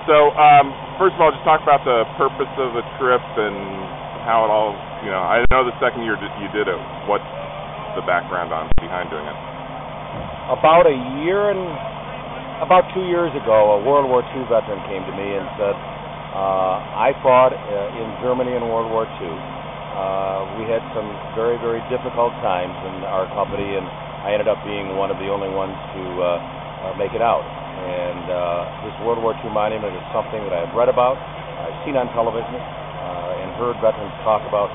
So, first of all, just talk about the purpose of the trip and how it all, I know the second year you did it. What's the background behind doing it? About 2 years ago, a World War II veteran came to me and said, I fought in Germany in World War II. We had some very, very difficult times in our company, and I ended up being one of the only ones to make it out. And this World War II monument is something that I've read about, I've seen on television, and heard veterans talk about,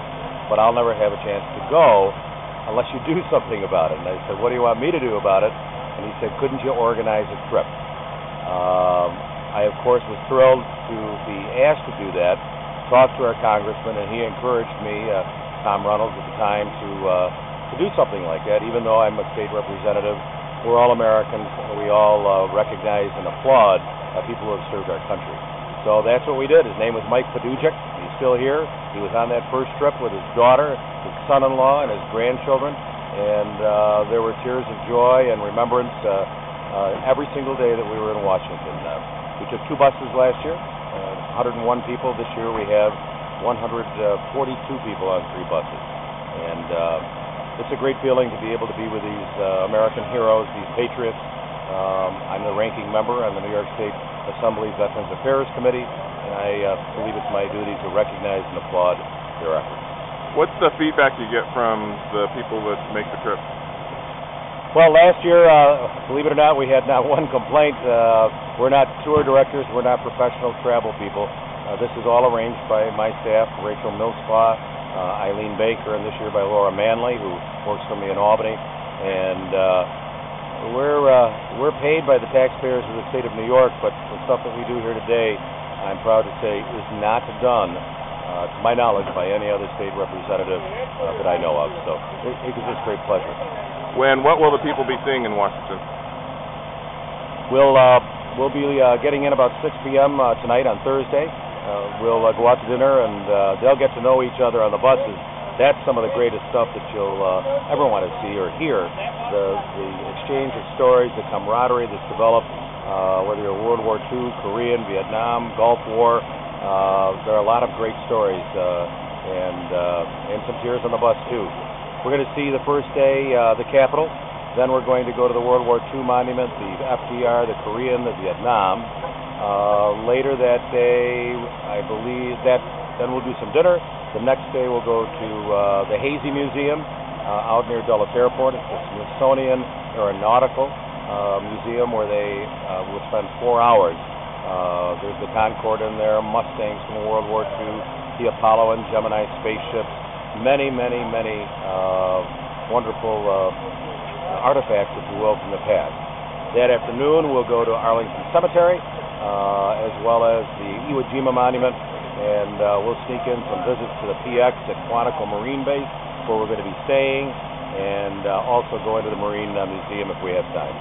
but I'll never have a chance to go unless you do something about it. And I said, what do you want me to do about it? And he said, couldn't you organize a trip? I, of course, was thrilled to be asked to do that, talked to our congressman, and he encouraged me, Tom Reynolds at the time, to do something like that, even though I'm a state representative. We're all Americans. We all recognize and applaud people who have served our country. So that's what we did. His name was Mike Padujic. He's still here. He was on that first trip with his daughter, his son-in-law, and his grandchildren. And there were tears of joy and remembrance every single day that we were in Washington. We took 2 buses last year, 101 people. This year we have 142 people on 3 buses. And it's a great feeling to be able to be with these American heroes, these patriots. I'm the ranking member on the New York State Assembly Veterans Affairs Committee, and I believe it's my duty to recognize and applaud their efforts. What's the feedback you get from the people that make the trip? Well, last year, believe it or not, we had not one complaint. We're not tour directors. We're not professional travel people. This is all arranged by my staff, Rachel Millspaugh, Eileen Baker, and this year by Laura Manley, who works for me in Albany. And we're paid by the taxpayers of the state of New York, but the stuff that we do here today, I'm proud to say, is not done, to my knowledge, by any other state representative that I know of. So it gives us great pleasure. What will the people be seeing in Washington? We'll be getting in about 6 p.m. Tonight on Thursday. We'll go out to dinner, and they'll get to know each other on the buses. That's some of the greatest stuff that you'll ever want to see or hear. The exchange of stories, the camaraderie that's developed, whether you're World War II, Korean, Vietnam, Gulf War. There are a lot of great stories and some tears on the bus, too. We're going to see the first day the Capitol. Then we're going to go to the World War II monument, the FDR, the Korean, the Vietnam. Later that day, I believe then we'll do some dinner. The next day we'll go to the Hazy Museum out near Dulles Airport. It's the Smithsonian Aeronautical Museum where they will spend 4 hours. There's the Concorde in there, Mustangs from World War II, the Apollo and Gemini spaceships, many, many, many wonderful artifacts, if you will, from the past. That afternoon we'll go to Arlington Cemetery, as well as the Iwo Jima Monument, and we'll sneak in some visits to the PX at Quantico Marine Base, where we're going to be staying, and also go into the Marine Museum if we have time.